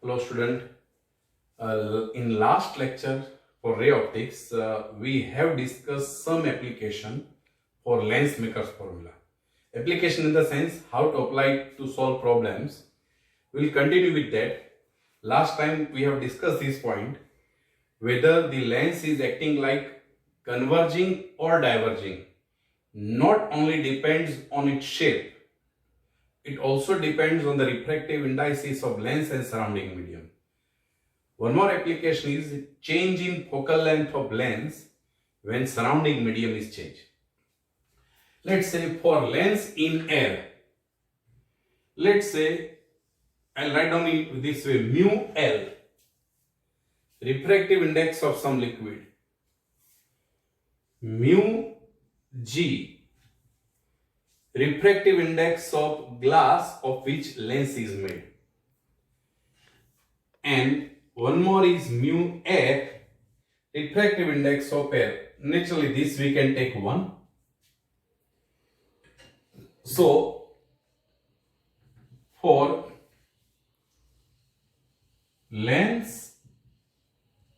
Hello student, in last lecture for ray optics, we have discussed some application for lens maker's formula. Application in the sense how to apply it to solve problems. We will continue with that. Last time we have discussed this point, whether the lens is acting like converging or diverging. Not only depends on its shape, it also depends on the refractive indices of lens and surrounding medium. One more application is change in focal length of lens when surrounding medium is changed. Let's say for lens in air, let's say I'll write down it this way: mu L, refractive index of some liquid, mu G, refractive index of glass of which lens is made, and one more is mu F, refractive index of air. Naturally this we can take 1. So for lens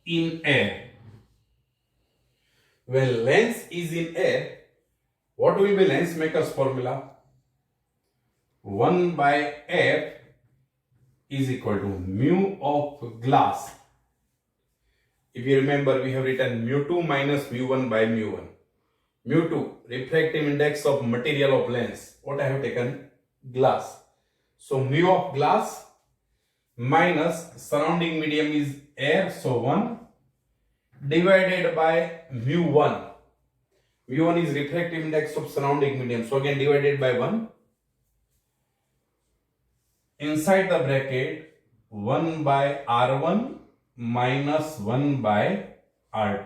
in air, when lens is in air, what will be lens maker's formula? 1 by F is equal to mu of glass. If you remember, we have written mu2 minus mu1 by mu1. Mu2, refractive index of material of lens. What I have taken? Glass. So mu of glass minus surrounding medium is air, so 1 divided by mu1. mu1 is refractive index of surrounding medium, so again divided by 1. Inside the bracket, 1 by R1 minus 1 by R2.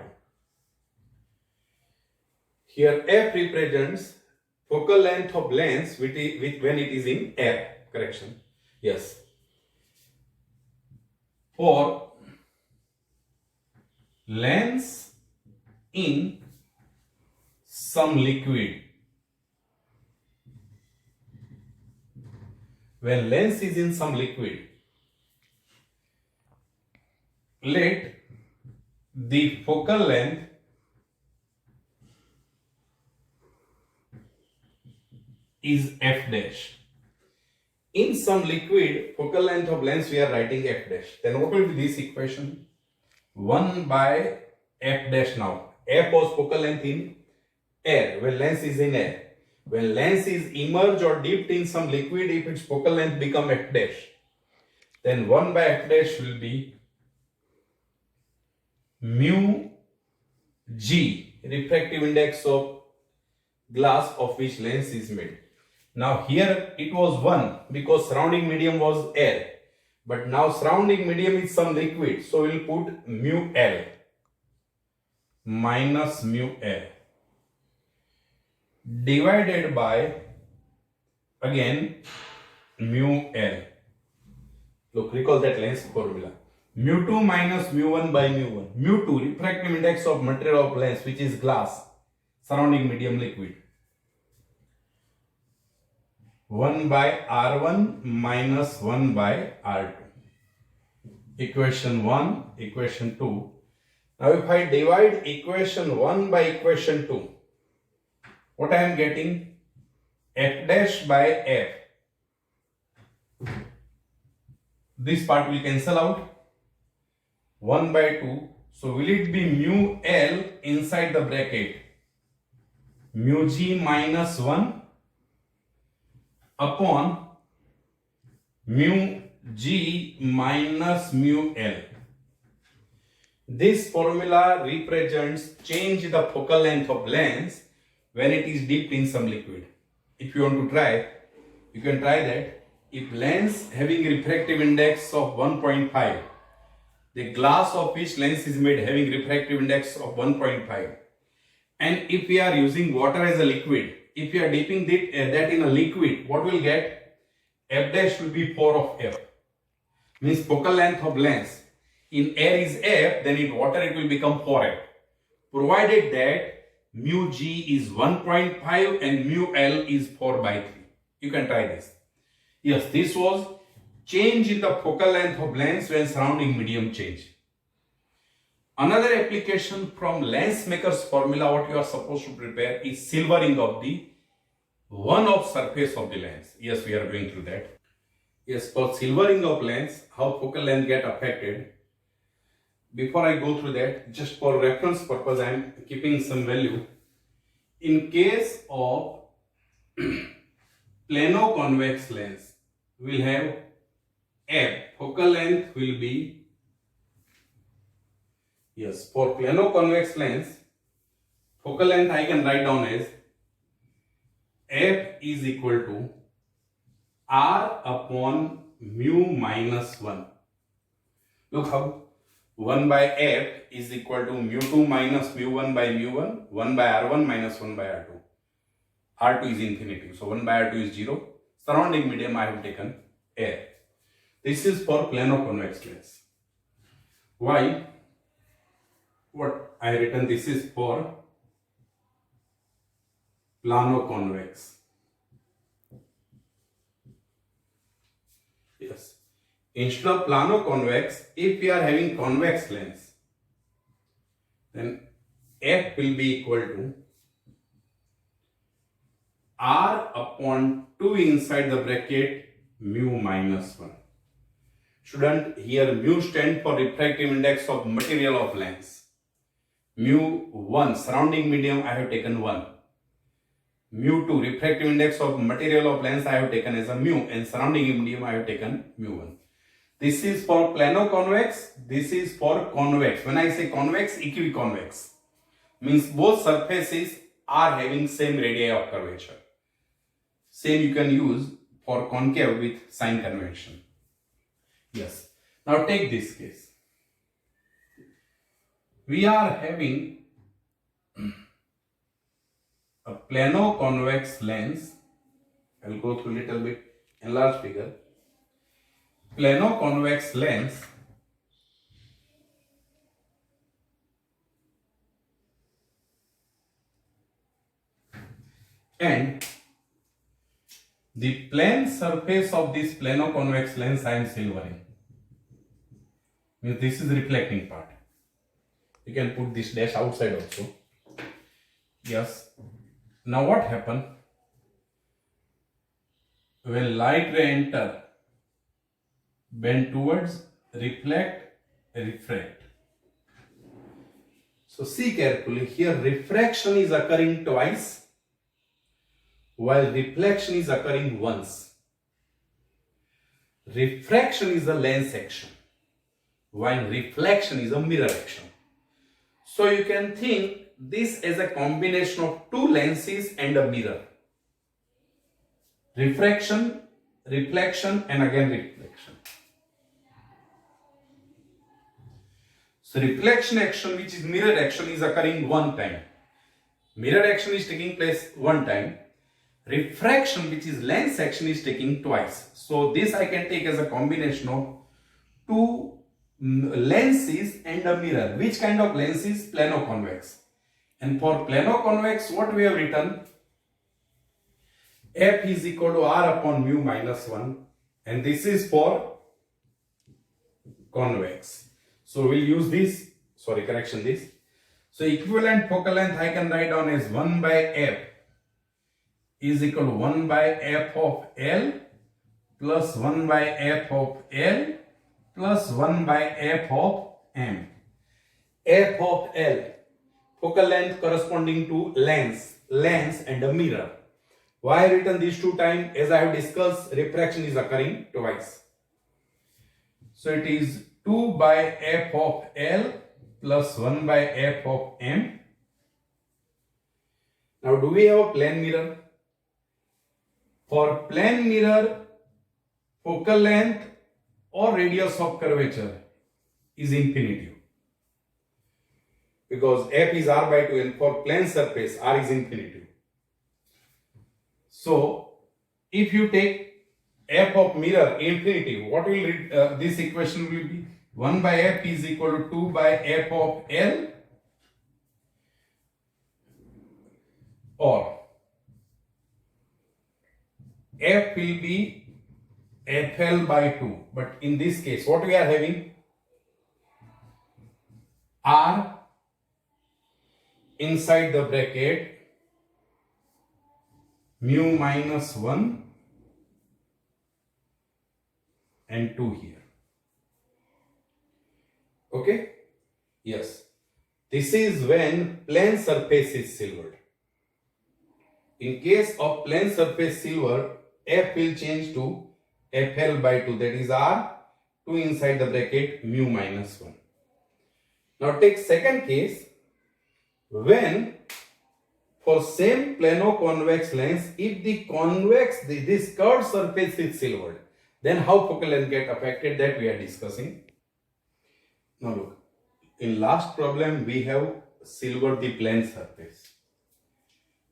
Here F represents focal length of lens when it is in air. Correction. Yes. For lens in some liquid, when lens is in some liquid, let the focal length is f dash. In some liquid, focal length of lens we are writing f dash. Then what will be this equation? 1 by f dash now. F was focal length in air, when lens is in air. When lens is immersed or dipped in some liquid, if its focal length become f dash, then 1 by f dash will be mu G, refractive index of glass of which lens is made. Now here it was 1 because surrounding medium was air. But now surrounding medium is some liquid, so we will put mu L minus mu L divided by again mu L. Look, recall that lens formula. Mu2 minus mu1 by mu1. Mu2, refractive index of material of lens which is glass, surrounding medium liquid. 1 by R1 minus 1 by R2. Equation 1, equation 2. Now if I divide equation 1 by equation 2, what I am getting? F dash by F. This part will cancel out. 1 by 2. So will it be mu L inside the bracket? Mu G minus 1 upon mu G minus mu L. This formula represents change the focal length of lens when it is dipped in some liquid. If you want to try, you can try that. If lens having refractive index of 1.5, the glass of which lens is made having refractive index of 1.5, and if we are using water as a liquid, if we are dipping that in a liquid, what we'll get? F dash will be 4 of F. Means focal length of lens in air is F, then in water it will become 4F. Provided that mu G is 1.5 and mu L is 4 by 3. You can try this. Yes, this was change in the focal length of lens when surrounding medium change. Another application from Lensmaker's formula, what you are supposed to prepare is silvering of the one-off surface of the lens. Yes, we are going through that. Yes, for silvering of lens, how focal length get affected. Before I go through that, just for reference purpose, I am keeping some value. In case of plano-convex lens, we'll have f, focal length will be, yes, for plano-convex lens, focal length I can write down as f is equal to r upon mu minus 1. Look how 1 by f is equal to mu 2 minus mu 1 by mu 1, 1 by r1 minus 1 by r2. R2 is infinity, so 1 by r2 is 0. Surrounding medium I have taken air. This is for plano-convex lens. Why? What I have written, this is for plano-convex. Yes. Instead of plano-convex, if we are having convex lens, then f will be equal to r upon 2 inside the bracket mu minus 1. Student, here mu stand for refractive index of material of lens. Mu 1, surrounding medium I have taken 1. Mu 2, refractive index of material of lens I have taken as a mu, and surrounding medium I have taken mu 1. This is for plano-convex, this is for convex. When I say convex, equiconvex means both surfaces are having same radii of curvature. Same you can use for concave with sign convention. Yes. Now take this case. We are having a plano-convex lens. I will go through a little bit enlarged figure. Plano-convex lens and the plane surface of this plano-convex lens I am silvering. Means this is the reflecting part. You can put this dash outside also. Yes. Now what happened? When light ray enter, bend towards, reflect, refract. So see carefully, here refraction is occurring twice, while reflection is occurring once. Refraction is a lens action, while reflection is a mirror action. So you can think this as a combination of two lenses and a mirror. Refraction, reflection, and again reflection. So reflection action, which is mirror action, is occurring one time. Mirror action is taking place one time. Refraction, which is lens action, is taking twice. So this I can take as a combination of two lenses and a mirror. Which kind of lenses? Plano-convex. And for plano-convex, what we have written? F is equal to r upon mu minus 1. And this is for convex. So we'll use this. Sorry, correction this. So equivalent focal length I can write down as 1 by f is equal to 1 by f of L plus 1 by f of L plus 1 by f of M. F of L, focal length corresponding to lens and a mirror. Why I written these two times? As I have discussed, refraction is occurring twice. So it is 2 by f of L plus 1 by f of M. Now do we have a plane mirror? For plane mirror, focal length or radius of curvature is infinitive. Because f is r by 2 and for plane surface r is infinitive. So if you take f of mirror infinitive, what will this equation will be? 1 by f is equal to 2 by f of L, or f will be FL by 2. But in this case, what we are having? R inside the bracket mu minus 1 and 2 here. Okay? Yes. This is when plane surface is silvered. In case of plane surface silver, F will change to FL by 2, that is R, 2 inside the bracket mu minus 1. Now take second case, when for same plano-convex lens, if the convex, this curved surface is silvered, then how focal length get affected, that we are discussing. Now look, in last problem we have silvered the plane surface.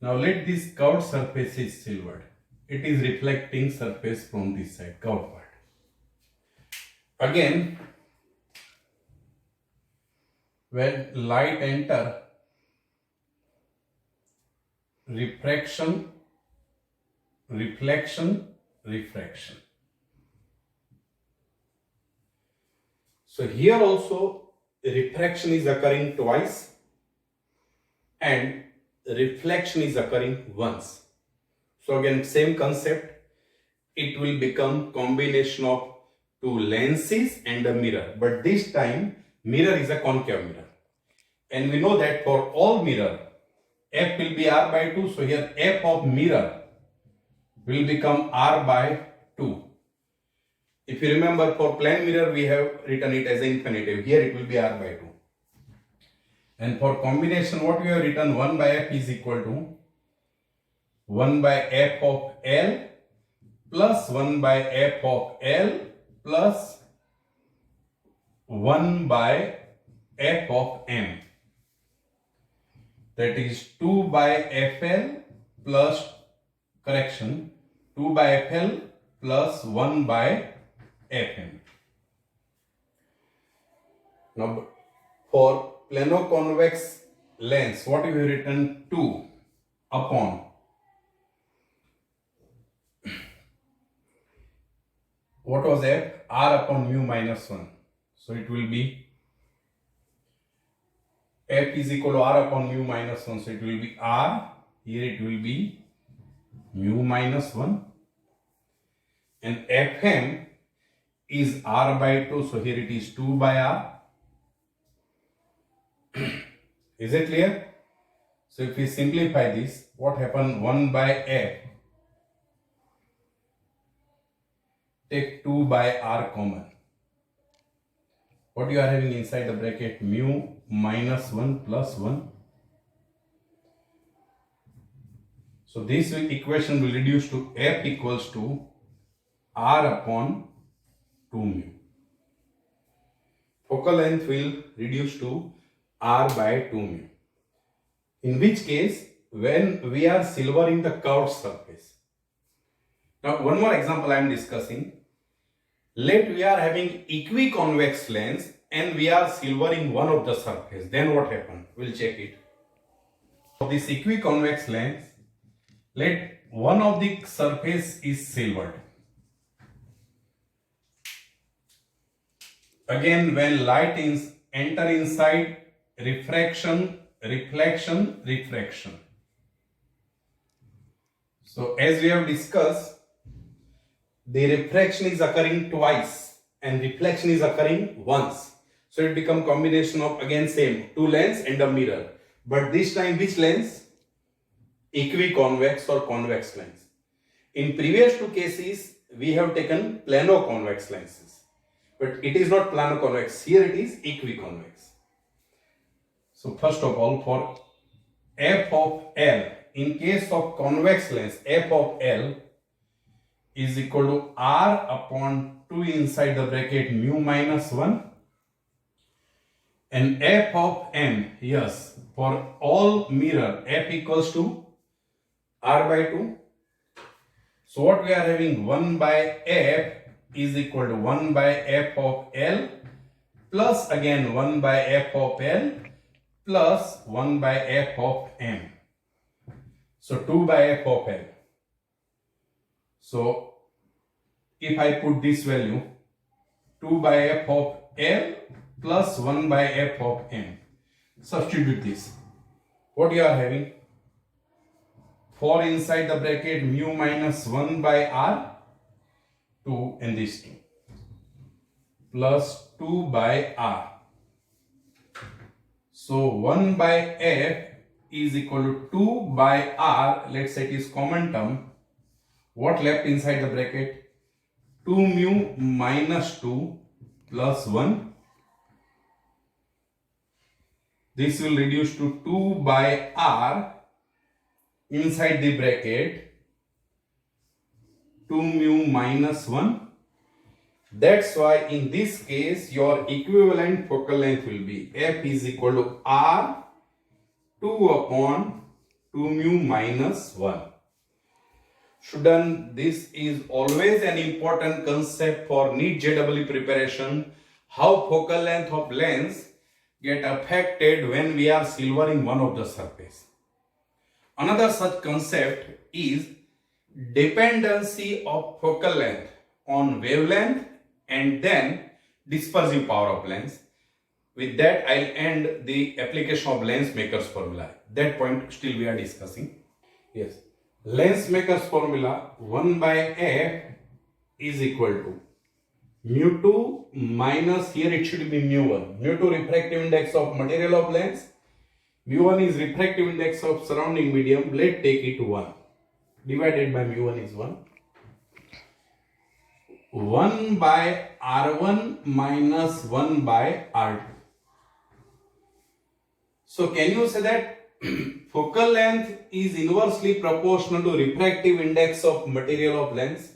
Now let this curved surface is silvered. It is reflecting surface from this side, curved part. Again, when light enter, refraction, reflection, refraction. So here also refraction is occurring twice and reflection is occurring once. So again, same concept, it will become combination of two lenses and a mirror, but this time mirror is a concave mirror. And we know that for all mirror, F will be R by 2, so here F of mirror will become R by 2. If you remember, for plane mirror we have written it as infinitive, here it will be R by 2. And for combination, what we have written, 1 by F is equal to 1 by F of L plus 1 by F of L plus 1 by F of M. That is 2 by FL plus, correction, 2 by FL plus 1 by FM. Now for plano-convex lens, what we have written, 2 upon what was F? R upon mu minus 1. So it will be F is equal to R upon mu minus 1. So it will be R. Here it will be mu minus 1. And Fm is R by 2. So here it is 2 by R. Is it clear? So if we simplify this, what happened? 1 by F. Take 2 by R common. What you are having inside the bracket? Mu minus 1 plus 1. So this equation will reduce to F equals to R upon 2 mu. Focal length will reduce to R by 2 mu. In which case, when we are silvering the curved surface. Now one more example I am discussing. Let we are having equiconvex lens and we are silvering one of the surface. Then what happens? We'll check it. For this equiconvex lens, let one of the surface is silvered. Again, when light enter inside, refraction, reflection, refraction. So as we have discussed, the refraction is occurring twice and reflection is occurring once. So it becomes combination of, again same, two lens and a mirror. But this time which lens? Equiconvex or convex lens. In previous two cases, we have taken plano-convex lenses. But it is not plano-convex. Here it is equiconvex. So first of all, for F of L, in case of convex lens, F of L is equal to R upon 2 inside the bracket mu minus 1. And F of M, yes, for all mirror, F equals to R by 2. So what we are having, 1 by F is equal to 1 by F of L plus again 1 by F of L plus 1 by F of M. So 2 by F of L. So if I put this value 2 by f of L plus 1 by f of M. Substitute this. What you are having? 4 inside the bracket mu minus 1 by R, 2 and this 2 plus 2 by R. So 1 by f is equal to 2 by R. Let's say it is common term. What left inside the bracket? 2 mu minus 2 plus 1. This will reduce to 2 by R inside the bracket 2 mu minus 1. That's why in this case your equivalent focal length will be f is equal to R 2 upon 2 mu minus 1. Student, this is always an important concept for NEET JEE preparation, how focal length of lens get affected when we are silvering one of the surface. Another such concept is dependency of focal length on wavelength and then dispersive power of lens. With that, I'll end the application of lens maker's formula. That point still we are discussing. Yes, lens maker's formula 1 by f is equal to mu 2 minus, here it should be mu 1. Mu 2 refractive index of material of lens. Mu 1 is refractive index of surrounding medium. Let's take it 1. Divided by mu 1 is 1. 1 by R1 minus 1 by R2. So can you say that focal length is inversely proportional to refractive index of material of lens?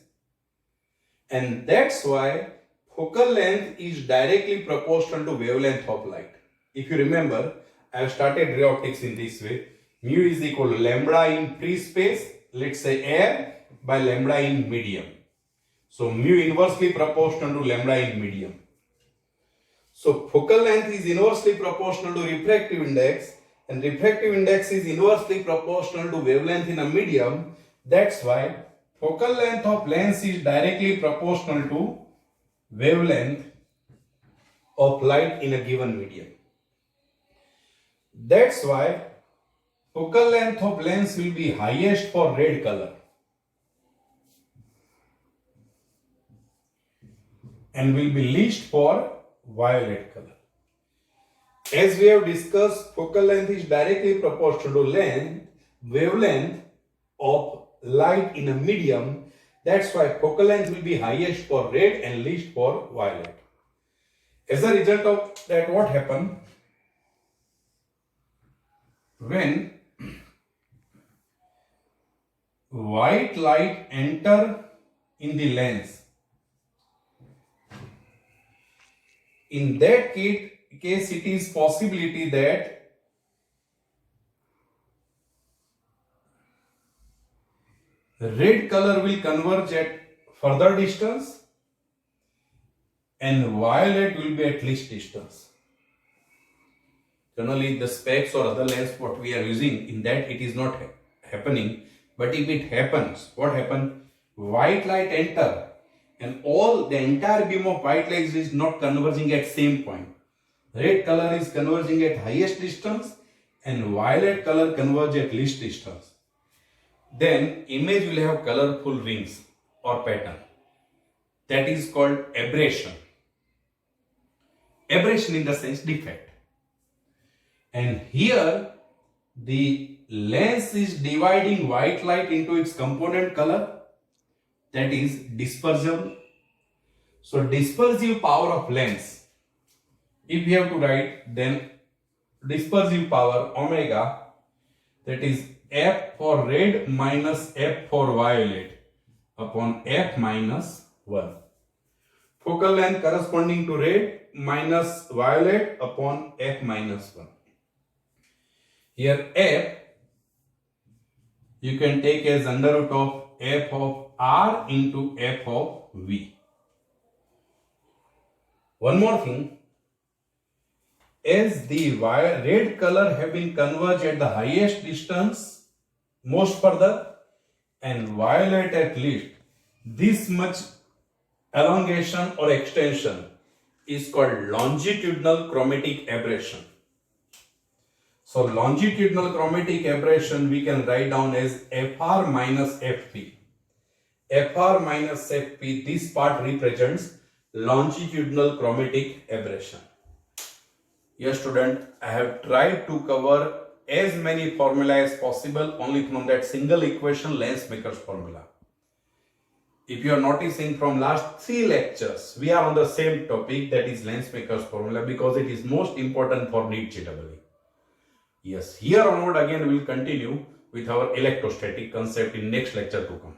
And that's why focal length is directly proportional to wavelength of light. If you remember, I have started ray optics in this way. Mu is equal to lambda in free space, let's say air, by lambda in medium. So mu inversely proportional to lambda in medium. So focal length is inversely proportional to refractive index, and refractive index is inversely proportional to wavelength in a medium. That's why focal length of lens is directly proportional to wavelength of light in a given medium. That's why focal length of lens will be highest for red color and will be least for violet color. As we have discussed, focal length is directly proportional to wavelength of light in a medium. That's why focal length will be highest for red and least for violet. As a result of that, what happens? When white light enter in the lens, in that case it is possibility that red color will converge at further distance and violet will be at least distance. Generally, the specs or other lens what we are using, in that it is not happening. But if it happens, what happens? White light enter and the entire beam of white light is not converging at same point. Red color is converging at highest distance and violet color converge at least distance. Then image will have colorful rings or pattern. That is called aberration. Aberration in the sense defect. And here the lens is dividing white light into its component color, that is dispersion. So dispersive power of lens, if we have to write, then dispersive power omega, that is F for red minus F for violet upon F minus 1. Focal length corresponding to red minus violet upon F minus 1. Here F you can take as under root of F of R into F of V. One more thing, as the red color have been converged at the highest distance most further and violet at least this much elongation or extension is called longitudinal chromatic aberration. So longitudinal chromatic aberration we can write down as FR minus FP. FR minus FP, this part represents longitudinal chromatic aberration. Yes student, I have tried to cover as many formula as possible only from that single equation, Lensmaker's formula. If you are noticing from last 3 lectures, we are on the same topic, that is Lensmaker's formula, because it is most important for NEET JEE. Yes, here onward again we will continue with our electrostatic concept in next lecture to come.